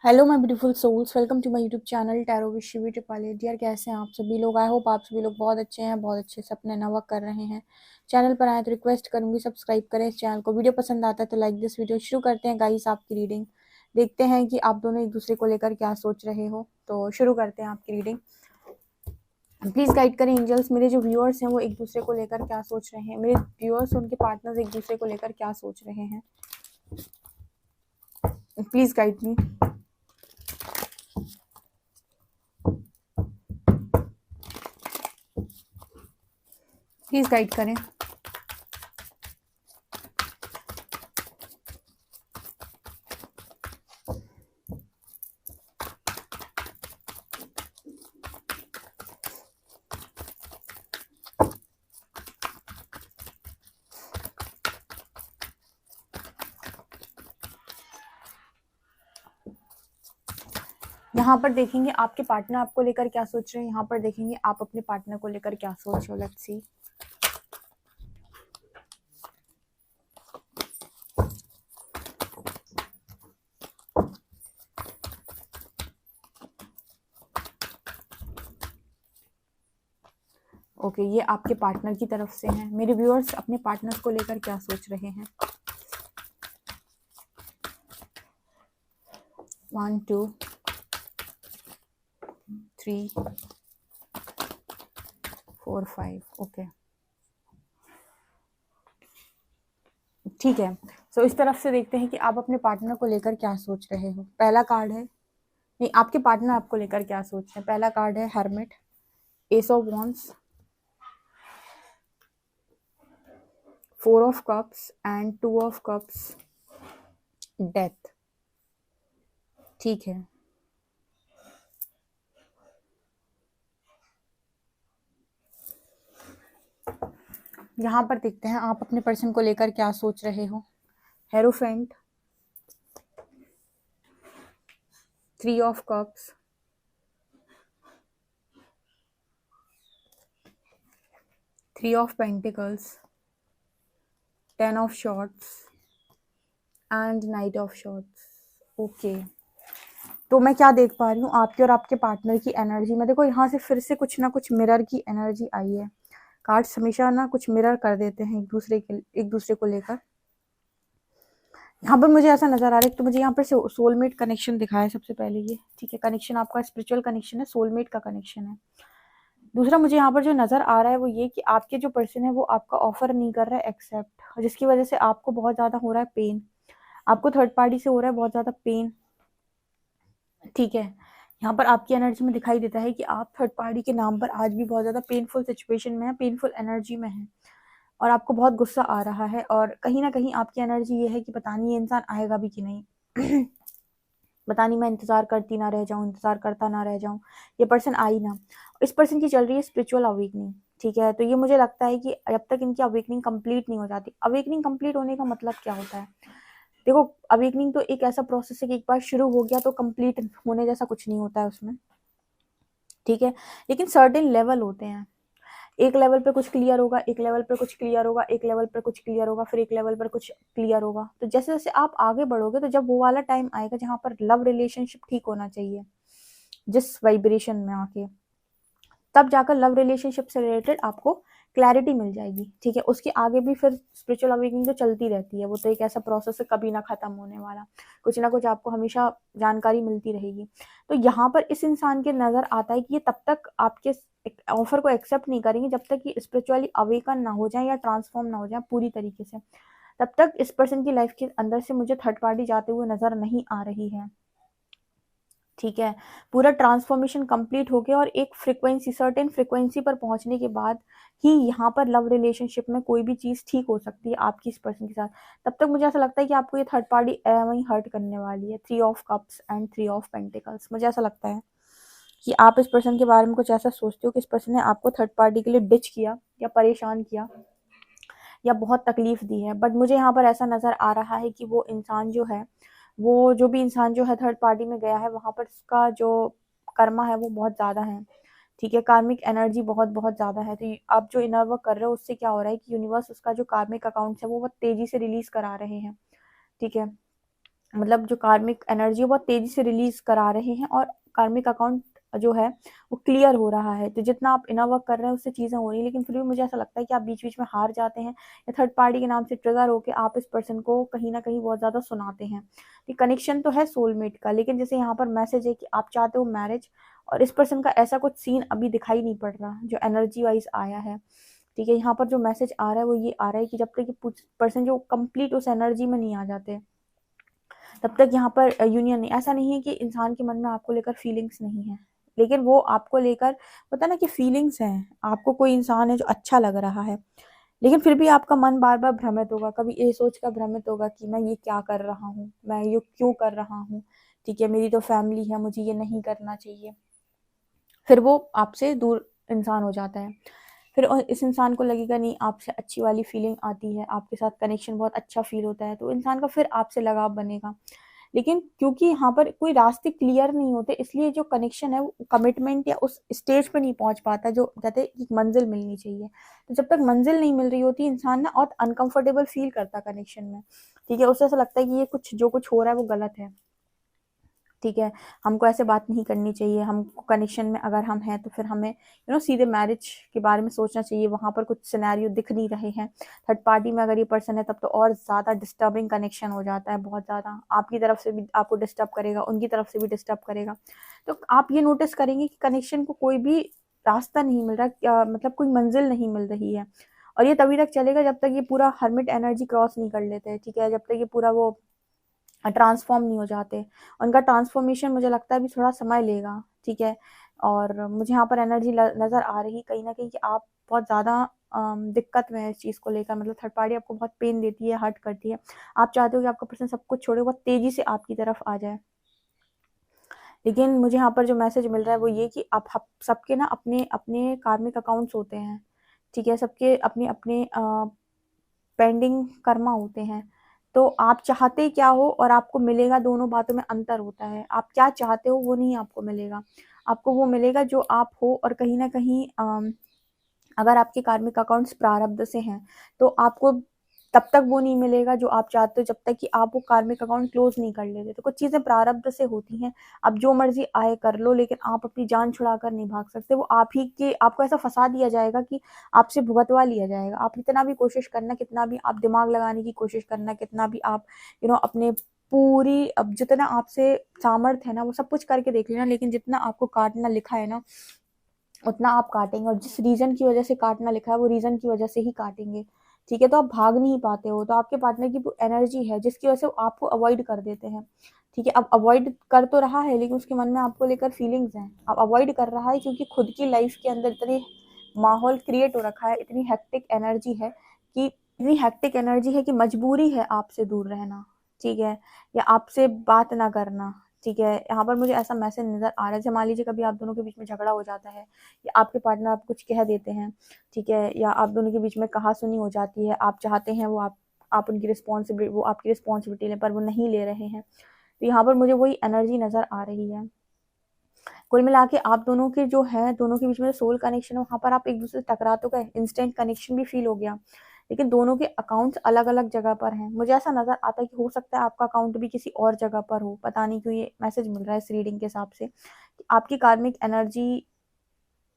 Hello my beautiful souls, welcome to my YouTube channel tarot with Shivi Tripali. Dear, कैसे हैं आप सभी लोग? आई होप आप सभी लोग बहुत अच्छे हैं, बहुत अच्छे से अपने नवा कर रहे हैं। चैनल पर आए तो रिक्वेस्ट करूंगी सब्सक्राइब करें इस चैनल को। वीडियो पसंद आता है तो लाइक दिस वीडियो। शुरू करते हैं गाइस आपकी रीडिंग। देखते हैं कि आप दोनों एक दूसरे को लेकर क्या सोच रहे हो। तो शुरू करते हैं आपकी रीडिंग। प्लीज गाइड करें एंजल्स, मेरे जो व्यूअर्स हैं वो एक दूसरे को लेकर क्या सोच रहे हैं। मेरे व्यूअर्स, उनके पार्टनर्स एक दूसरे को लेकर क्या सोच रहे हैं। Please guide me. Please guide करें। यहाँ पर देखेंगे आपके पार्टनर आपको लेकर क्या सोच रहे हैं। यहाँ पर देखेंगे आप अपने पार्टनर को लेकर क्या सोच रहे हो। Let's see. ओके, ये आपके पार्टनर की तरफ से हैं। मेरे व्यूअर्स अपने पार्टनर को लेकर क्या सोच रहे हैं। 1 2 3 4 5। ओके, ठीक है। सो इस तरफ से देखते हैं कि आप अपने पार्टनर को लेकर क्या सोच रहे हो। पहला कार्ड है, नहीं, आपके पार्टनर आपको लेकर क्या सोच रहे हैं। पहला कार्ड है hermit, S of wands, 4 of cups and 2 of cups, death. ठीक है, यहाँ पर देखते हैं आप अपने पर्सन को लेकर क्या सोच रहे हो। Hierophant, 3 of cups, 3 of pentacles, 10 of shorts and night of shorts. Okay, तो मैं क्या देख पा रही हूँ आपके और आपके पार्टनर की एनर्जी में। देखो, यहाँ से फिर से कुछ ना कुछ मिरर की एनर्जी आई है। कार्ड्स हमेशा ना कुछ मिरर कर देते हैं एक दूसरे को लेकर। यहाँ पर मुझे ऐसा नजर आ रहा है, तो मुझे यहाँ पर सोलमेट कनेक्शन दिखा है सबसे पहले ये। ठीक है, कनेक्शन आपका स्पिरिचुअल कनेक्शन है, सोलमेट का कनेक्शन है। दूसरा मुझे यहाँ पर जो नजर आ रहा है वो ये कि आपके जो पर्सन है वो आपका ऑफर नहीं कर रहा है एक्सेप्ट, जिसकी वजह से आपको बहुत ज्यादा हो रहा है पेन। आपको थर्ड पार्टी से हो रहा है बहुत ज्यादा पेन। ठीक है, यहाँ पर आपकी एनर्जी में दिखाई देता है कि आप थर्ड पार्टी के नाम पर आज भी बहुत ज्यादा पेनफुल सिचुएशन में है, पेनफुल एनर्जी में है, और आपको बहुत गुस्सा आ रहा है। और कहीं ना कहीं आपकी एनर्जी ये है कि पता नहीं ये इंसान आएगा भी कि नहीं। पता नहीं, मैं इंतजार करती ना रह जाऊं, इंतजार करता ना रह जाऊं, ये पर्सन आई ना। इस पर्सन की चल रही है स्पिरिचुअल अवेकनिंग। ठीक है, तो ये मुझे लगता है कि जब तक इनकी अवेकनिंग कंप्लीट नहीं हो जाती। अवेकनिंग कंप्लीट होने का मतलब क्या होता है? देखो, अवेकनिंग तो एक ऐसा प्रोसेस है कि एक बार शुरू हो गया तो कंप्लीट होने जैसा कुछ नहीं होता है उसमें। ठीक है, लेकिन सर्टेन लेवल होते हैं। एक लेवल पे कुछ क्लियर होगा, एक लेवल पे कुछ क्लियर होगा, एक लेवल पे कुछ क्लियर होगा, फिर एक लेवल पर कुछ क्लियर होगा। तो जैसे जैसे आप आगे बढ़ोगे तो जब वो वाला टाइम आएगा जहां पर लव रिलेशनशिप ठीक होना चाहिए जिस वाइब्रेशन में आके, तब जाकर लव रिलेशनशिप से रिलेटेड आपको क्लैरिटी मिल जाएगी। ठीक है, उसके आगे भी फिर स्पिरिचुअल अवेकनिंग तो चलती रहती है। वो तो एक ऐसा प्रोसेस है कभी ना खत्म होने वाला। कुछ ना कुछ आपको हमेशा जानकारी मिलती रहेगी। तो यहाँ पर इस इंसान के नजर आता है कि ये तब तक आपके ऑफर को एक्सेप्ट नहीं करेंगे जब तक ये स्पिरिचुअली अवेकन ना हो जाए या ट्रांसफॉर्म ना हो जाए पूरी तरीके से। तब तक इस पर्सन की लाइफ के अंदर से मुझे थर्ड पार्टी जाते हुए नजर नहीं आ रही है। ठीक है, पूरा ट्रांसफॉर्मेशन कंप्लीट हो गया और एक फ्रीक्वेंसी, सर्टेन फ्रीक्वेंसी पर पहुंचने के बाद ही यहाँ पर लव रिलेशनशिप में कोई भी चीज ठीक हो सकती है आपकी इस पर्सन के साथ। तब तक मुझे ऐसा लगता है कि आपको ये थर्ड पार्टी वही हर्ट करने वाली है। 3 of cups and 3 of pentacles. मुझे ऐसा लगता है कि आप इस पर्सन के बारे में कुछ ऐसा सोचते हो कि इस पर्सन ने आपको थर्ड पार्टी के लिए डिच किया या परेशान किया या बहुत तकलीफ दी है। बट मुझे यहाँ पर ऐसा नजर आ रहा है कि वो इंसान जो है, वो जो भी इंसान जो है थर्ड पार्टी में गया है, वहां पर उसका जो कर्मा है वो बहुत ज्यादा है। ठीक है, कार्मिक एनर्जी बहुत बहुत ज्यादा है। तो आप जो इनर वर्क कर रहे हो उससे क्या हो रहा है कि यूनिवर्स उसका जो कार्मिक अकाउंट है वो बहुत तेजी से रिलीज करा रहे हैं। ठीक है, मतलब जो कार्मिक एनर्जी है बहुत तेजी से रिलीज करा रहे हैं और कार्मिक अकाउंट जो है वो क्लियर हो रहा है। तो जितना आप इनर वर्क कर रहे हैं उससे चीजें हो रही हैं, लेकिन फिर भी मुझे ऐसा लगता है कि आप बीच बीच में हार जाते हैं या थर्ड पार्टी के नाम से ट्रिगर होकर आप इस पर्सन को कहीं ना कहीं बहुत ज्यादा सुनाते हैं। तो कनेक्शन तो है सोलमेट का, लेकिन जैसे यहाँ पर मैसेज है कि आप चाहते हो मैरिज, और इस पर्सन का ऐसा कुछ सीन अभी दिखाई नहीं पड़ रहा जो एनर्जी वाइज आया है। ठीक है, यहाँ पर जो मैसेज आ रहा है वो ये आ रहा है कि जब तक ये पर्सन जो कंप्लीट उस एनर्जी में नहीं आ जाते तब तक यहाँ पर यूनियन नहीं। ऐसा नहीं है कि इंसान के मन में आपको लेकर फीलिंग्स नहीं है, लेकिन वो आपको लेकर पता ना कि फीलिंग्स हैं। आपको कोई इंसान है जो अच्छा लग रहा है, लेकिन फिर भी आपका मन बार बार भ्रमित होगा, कभी ये सोच कर भ्रमित होगा कि मैं ये क्या कर रहा हूँ, मैं ये क्यों कर रहा हूँ। ठीक है, मेरी तो फैमिली है, मुझे ये नहीं करना चाहिए। फिर वो आपसे दूर इंसान हो जाता है। फिर इस इंसान को लगेगा नहीं, आपसे अच्छी वाली फीलिंग आती है, आपके साथ कनेक्शन बहुत अच्छा फील होता है, तो इंसान का फिर आपसे लगाव बनेगा। लेकिन क्योंकि यहाँ पर कोई रास्ते क्लियर नहीं होते, इसलिए जो कनेक्शन है वो कमिटमेंट या उस स्टेज पे नहीं पहुंच पाता जो कहते हैं एक मंजिल मिलनी चाहिए। तो जब तक मंजिल नहीं मिल रही होती इंसान ना और अनकंफर्टेबल फील करता कनेक्शन में। ठीक है, उसे ऐसा लगता है कि ये कुछ जो कुछ हो रहा है वो गलत है। ठीक है, हमको ऐसे बात नहीं करनी चाहिए, हमको कनेक्शन में अगर हम हैं तो फिर हमें सीधे मैरिज के बारे में सोचना चाहिए। वहां पर कुछ सिनेरियो दिख नहीं रहे हैं, थर्ड पार्टी में अगर ये पर्सन है तब तो और ज्यादा डिस्टर्बिंग कनेक्शन हो जाता है, बहुत ज्यादा आपकी तरफ से भी आपको डिस्टर्ब करेगा, उनकी तरफ से भी डिस्टर्ब करेगा। तो आप ये नोटिस करेंगे कि कनेक्शन को कोई भी रास्ता नहीं मिल रहा, मतलब कोई मंजिल नहीं मिल रही है। और ये तभी तक चलेगा जब तक ये पूरा हर्मिट एनर्जी क्रॉस नहीं कर लेते। ठीक है, जब तक ये पूरा वो ट्रांसफॉर्म नहीं हो जाते। उनका ट्रांसफॉर्मेशन मुझे लगता है अभी थोड़ा समय लेगा। ठीक है, और मुझे यहाँ पर एनर्जी नजर आ रही कहीं ना कहीं कि आप बहुत ज्यादा दिक्कत में है इस चीज को लेकर। मतलब थर्ड पार्टी आपको बहुत पेन देती है, हर्ट करती है। आप चाहते हो कि आपका पर्सन सब कुछ छोड़े, बहुत तेजी से आपकी तरफ आ जाए, लेकिन मुझे यहाँ पर जो मैसेज मिल रहा है वो ये कि आप सबके ना अपने अपने कार्मिक अकाउंट्स होते हैं। ठीक है, सबके अपने अपने पेंडिंग कर्मा होते हैं। तो आप चाहते क्या हो और आपको मिलेगा, दोनों बातों में अंतर होता है। आप क्या चाहते हो वो नहीं आपको मिलेगा, आपको वो मिलेगा जो आप हो। और कहीं ना कहीं अगर आपके कार्मिक अकाउंट्स प्रारब्ध से हैं तो आपको तब तक वो नहीं मिलेगा जो आप चाहते हो, जब तक कि आप वो कार्मिक अकाउंट क्लोज नहीं कर लेते। तो कुछ चीजें प्रारब्ध से होती हैं, आप जो मर्जी आए कर लो, लेकिन आप अपनी जान छुड़ाकर नहीं भाग सकते। वो आप ही के आपको ऐसा फंसा दिया जाएगा कि आपसे भुगतवा लिया जाएगा। आप कितना भी कोशिश करना, कितना भी आप दिमाग लगाने की कोशिश करना, कितना भी आप अपने पूरी अब जितना आपसे सामर्थ्य है ना वो सब कुछ करके देख लेना, लेकिन जितना आपको काटना लिखा है ना उतना आप काटेंगे। और जिस रीजन की वजह से काटना लिखा है वो रीजन की वजह से ही काटेंगे। ठीक है, तो आप भाग नहीं पाते हो, तो आपके पार्टनर की एनर्जी है जिसकी वजह से वो आपको अवॉइड कर देते हैं। ठीक है, अब अवॉइड कर तो रहा है लेकिन उसके मन में आपको लेकर फीलिंग्स हैं। अब अवॉइड कर रहा है क्योंकि खुद की लाइफ के अंदर इतने माहौल क्रिएट हो रखा है, इतनी हेक्टिक एनर्जी है कि मजबूरी है आपसे दूर रहना। ठीक है, या आपसे बात ना करना। ठीक है, यहाँ पर मुझे ऐसा मैसेज नजर आ रहा है, जैसे मान लीजिए कभी आप दोनों के बीच में झगड़ा हो जाता है या आपके पार्टनर आप कुछ कह देते हैं। ठीक है, या आप दोनों के बीच में कहासुनी हो जाती है, आप चाहते हैं वो आप उनकी रिस्पॉन्सिबिलिटी, वो आपकी रिस्पॉन्सिबिलिटी लें पर वो नहीं ले रहे हैं। तो यहाँ पर मुझे वही एनर्जी नजर आ रही है। कुल मिला के आप दोनों के जो है, दोनों के बीच में सोल कनेक्शन है, वहां पर आप एक दूसरे से टकरा तो गए, इंस्टेंट कनेक्शन भी फील हो गया, लेकिन दोनों के अकाउंट्स अलग अलग जगह पर हैं। मुझे ऐसा नजर आता है कि हो सकता है आपका अकाउंट भी किसी और जगह पर हो, पता नहीं क्यों ये मैसेज मिल रहा है इस रीडिंग के हिसाब से कि आपकी कार्मिक एनर्जी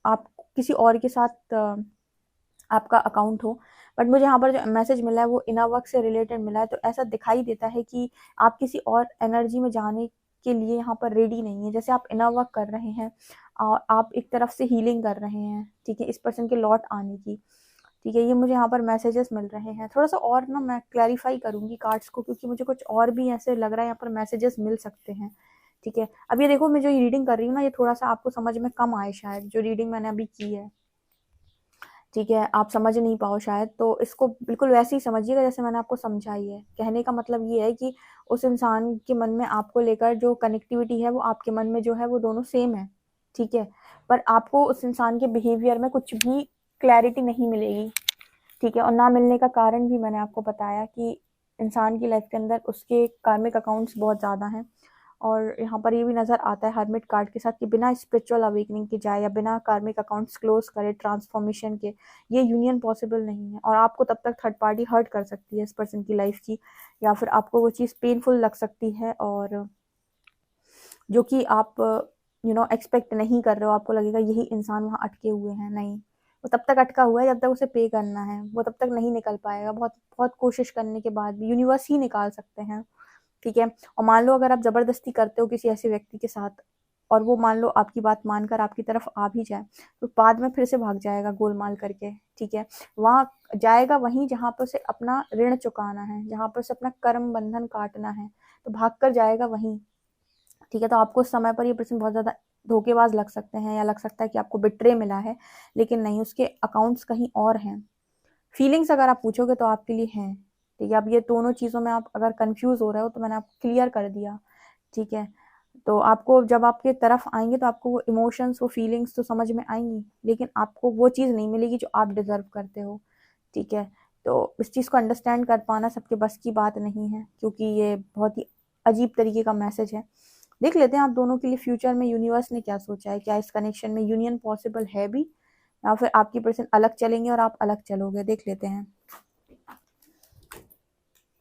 आप किसी और के साथ आपका अकाउंट हो। बट मुझे यहाँ पर जो मैसेज मिला है वो इनर वर्क से रिलेटेड मिला है, तो ऐसा दिखाई देता है कि आप किसी और एनर्जी में जाने के लिए यहाँ पर रेडी नहीं है। जैसे आप इनर वर्क कर रहे हैं और आप एक तरफ से हीलिंग कर रहे हैं, ठीक है, इस पर्सन के लौट आने की। ठीक है, ये मुझे यहाँ पर मैसेजेस मिल रहे हैं। थोड़ा सा और ना मैं क्लैरिफाई करूंगी कार्ड्स को, क्योंकि मुझे कुछ और भी ऐसे लग रहा है यहाँ पर मैसेजेस मिल सकते हैं। ठीक है, अब ये देखो मैं जो रीडिंग कर रही हूँ ना, ये थोड़ा सा आपको समझ में कम आए शायद, जो रीडिंग मैंने अभी की है। ठीक है, आप समझ नहीं पाओ शायद, तो इसको बिल्कुल वैसे ही समझिएगा जैसे मैंने आपको समझाई है। कहने का मतलब ये है कि उस इंसान के मन में आपको लेकर जो कनेक्टिविटी है वो आपके मन में जो है वो दोनों सेम है। ठीक है, पर आपको उस इंसान के बिहेवियर में कुछ भी क्लैरिटी नहीं मिलेगी। ठीक है, और ना मिलने का कारण भी मैंने आपको बताया कि इंसान की लाइफ के अंदर उसके कार्मिक अकाउंट्स बहुत ज़्यादा हैं और यहाँ पर ये भी नज़र आता है हर्मिट कार्ड के साथ कि बिना स्पिरिचुअल अवेकनिंग के जाए या बिना कार्मिक अकाउंट्स क्लोज करे ट्रांसफॉर्मेशन के ये यूनियन पॉसिबल नहीं है। और आपको तब तक थर्ड पार्टी हर्ट कर सकती है इस पर्सन की लाइफ की, या फिर आपको वो चीज़ पेनफुल लग सकती है, और जो कि आप एक्सपेक्ट नहीं कर रहे हो। आपको लगेगा यही इंसान वहाँ अटके हुए हैं, नहीं, वो तब तक अटका हुआ है जब तक उसे पे करना है, वो तब तक नहीं निकल पाएगा। बहुत बहुत कोशिश करने के बाद भी यूनिवर्स ही निकाल सकते हैं, ठीक है। और मान लो अगर आप ज़बरदस्ती करते हो किसी ऐसे व्यक्ति के साथ, और वो मान लो आपकी बात मानकर आपकी तरफ आ भी जाए, तो बाद में फिर से भाग जाएगा गोलमाल करके, ठीक है। वहाँ जाएगा वहीं जहाँ पर उसे अपना ऋण चुकाना है, जहाँ पर उसे अपना कर्म बंधन काटना है, तो भाग कर जाएगा वहीं, ठीक है। तो आपको उस समय पर ये पर्सन बहुत ज़्यादा धोखेबाज लग सकते हैं, या लग सकता है कि आपको बिट्रे मिला है, लेकिन नहीं, उसके अकाउंट्स कहीं और हैं। फीलिंग्स अगर आप पूछोगे तो आपके लिए हैं, ठीक है। अब ये दोनों चीज़ों में आप अगर कंफ्यूज हो रहे हो तो मैंने आपको क्लियर कर दिया, ठीक है। तो आपको जब आपके तरफ आएंगे तो आपको वो इमोशंस, वो फीलिंग्स तो समझ में आएंगी, लेकिन आपको वो चीज़ नहीं मिलेगी जो आप डिजर्व करते हो, ठीक है। तो इस चीज़ को अंडरस्टैंड कर पाना सबके बस की बात नहीं है, क्योंकि ये बहुत ही अजीब तरीके का मैसेज है। देख लेते हैं आप दोनों के लिए फ्यूचर में यूनिवर्स ने क्या सोचा है, क्या इस कनेक्शन में यूनियन पॉसिबल है भी, या फिर आपकी पर्सन अलग चलेंगे और आप अलग चलोगे। देख लेते हैं,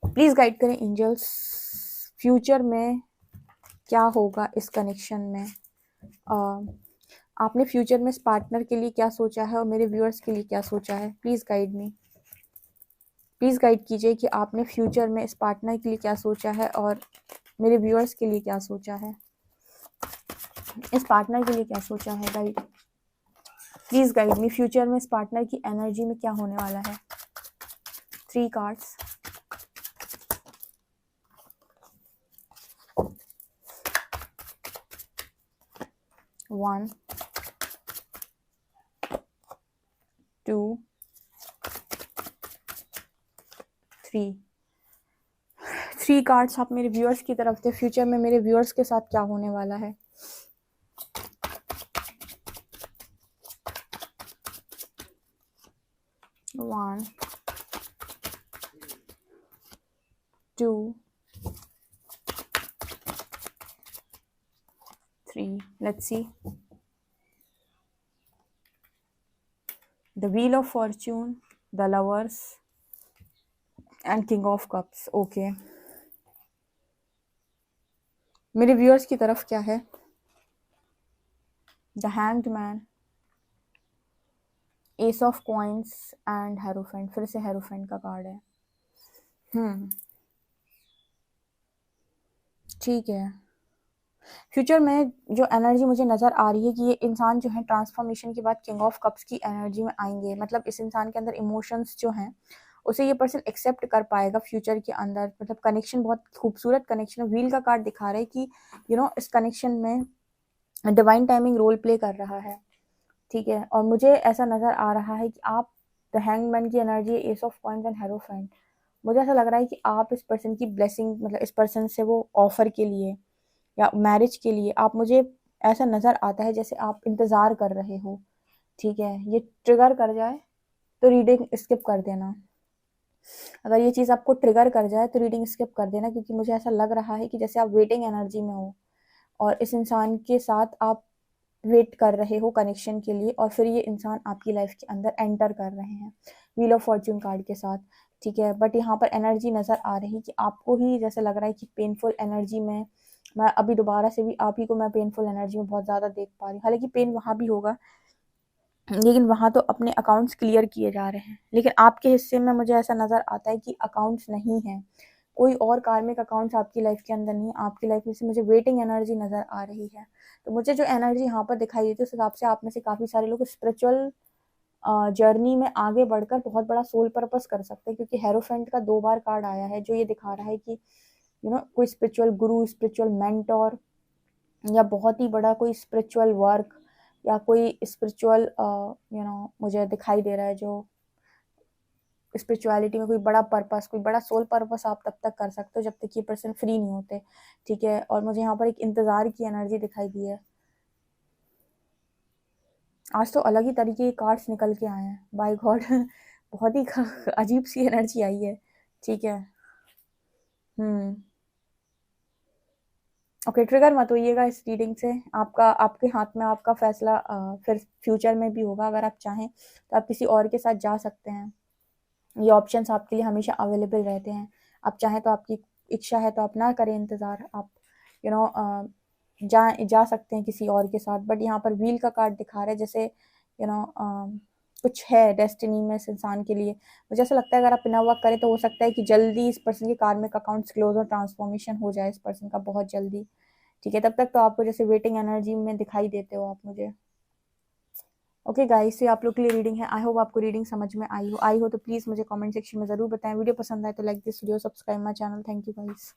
प्लीज गाइड करें एंजल्स, फ्यूचर में क्या होगा इस कनेक्शन में। आपने फ्यूचर में इस पार्टनर के लिए क्या सोचा है और मेरे व्यूअर्स के लिए क्या सोचा है। Please guide me, please guide कीजिए कि आपने फ्यूचर में इस पार्टनर के लिए क्या सोचा है और मेरे व्यूअर्स के लिए क्या सोचा है। इस पार्टनर के लिए क्या सोचा है guide, please guide me. Future में इस पार्टनर की एनर्जी में क्या होने वाला है। 3 कार्ड्स, 1 2 3 कार्ड्स आप मेरे व्यूअर्स की तरफ से, फ्यूचर में मेरे व्यूअर्स के साथ क्या होने वाला है। 1 2 3, let's see. The Wheel of Fortune, the Lovers and King of Cups. Okay. मेरे व्यूअर्स की तरफ क्या है। The Hanged Man, Ace of Coins and Hierophant। फिर से हेरोफेंट का कार्ड है। ठीक है। फ्यूचर में जो एनर्जी मुझे नज़र आ रही है कि ये इंसान जो है ट्रांसफॉर्मेशन के बाद किंग ऑफ कप्स की एनर्जी में आएंगे। मतलब इस इंसान के अंदर इमोशंस जो हैं उसे ये पर्सन एक्सेप्ट कर पाएगा फ्यूचर के अंदर। मतलब कनेक्शन बहुत खूबसूरत कनेक्शन है। व्हील का कार्ड दिखा रहा है कि इस कनेक्शन में डिवाइन टाइमिंग रोल प्ले कर रहा है, ठीक है। और मुझे ऐसा नज़र आ रहा है कि आप द हैंगमैन की energy, S of coins and hierophant, मुझे ऐसा लग रहा है कि आप इस पर्सन की ब्लेसिंग, मतलब इस पर्सन से वो ऑफर के लिए या मैरिज के लिए आप, मुझे ऐसा नज़र आता है जैसे आप इंतज़ार कर रहे हो, ठीक है। ये ट्रिगर कर जाए तो रीडिंग स्किप कर देना। अगर ये चीज़ आपको ट्रिगर कर जाए तो रीडिंग स्किप कर देना, क्योंकि मुझे ऐसा लग रहा है कि जैसे आप वेटिंग एनर्जी में हो और इस इंसान के साथ आप वेट कर रहे हो कनेक्शन के लिए, और फिर ये इंसान आपकी लाइफ के अंदर एंटर कर रहे हैं व्हील ऑफ फॉर्च्यून कार्ड के साथ, ठीक है। बट यहाँ पर एनर्जी नज़र आ रही कि आपको ही जैसे लग रहा है कि पेनफुल एनर्जी में, मैं अभी दोबारा से भी आप ही को मैं पेनफुल एनर्जी में बहुत ज़्यादा देख पा रही हूँ। हालांकि पेन वहाँ भी होगा, लेकिन वहाँ तो अपने अकाउंट्स क्लियर किए जा रहे हैं, लेकिन आपके हिस्से में मुझे ऐसा नज़र आता है कि अकाउंट्स नहीं हैं, कोई और कार्मिक अकाउंट्स आपकी लाइफ के अंदर नहीं। आपकी लाइफ में से मुझे वेटिंग एनर्जी नज़र आ रही है। तो मुझे जो एनर्जी यहाँ पर दिखाई देती है उस हिसाब से आप में से काफ़ी सारे लोग स्पिरिचुअल जर्नी में आगे बढ़कर बहुत बड़ा सोल पर्पस कर सकते हैं, क्योंकि हेरोफेंट का 2 बार कार्ड आया है जो ये दिखा रहा है कि कोई स्पिरिचुअल गुरु, स्पिरिचुअल मेंटोर, या बहुत ही बड़ा कोई स्पिरिचुअल वर्क, या कोई स्पिरिचुअल मुझे दिखाई दे रहा है जो स्पिरिचुअलिटी में कोई बड़ा पर्पस, कोई बड़ा सोल पर्पस आप तब तक कर सकते हो जब तक ये पर्सन फ्री नहीं होते, ठीक है। और मुझे यहाँ पर एक इंतज़ार की एनर्जी दिखाई दी है। आज तो अलग ही तरीके के कार्ड्स निकल के आए हैं, बाय गॉड। बहुत ही अजीब सी एनर्जी आई है, ठीक है। ओके, ट्रिगर मत होइएगा इस रीडिंग से। आपका आपके हाथ में आपका फैसला फिर फ्यूचर में भी होगा। अगर आप चाहें तो आप किसी और के साथ जा सकते हैं। ये ऑप्शंस आपके लिए हमेशा अवेलेबल रहते हैं। आप चाहें तो, आपकी इच्छा है तो आप ना करें इंतज़ार, आप यू नो जा सकते हैं किसी और के साथ। बट यहाँ पर व्हील का कार्ड दिखा रहा है, जैसे कुछ है डेस्टिनी में इस इंसान के लिए। मुझे ऐसा लगता है अगर आप बिना वर्क करें तो हो सकता है कि जल्दी इस पर्सन के कार्मिक अकाउंट्स क्लोज और ट्रांसफॉर्मेशन हो जाए इस पर्सन का, बहुत जल्दी। ठीक है, तब तक तो आपको जैसे वेटिंग एनर्जी में दिखाई देते हो आप मुझे। ओके गाइस, ये आप लोग के लिए रीडिंग है। आई होप आपको रीडिंग समझ में आई हो तो प्लीज़ मुझे कमेंट सेक्शन में ज़रूर बताएं। वीडियो पसंद आए तो like this video, subscribe my channel. Thank you guys.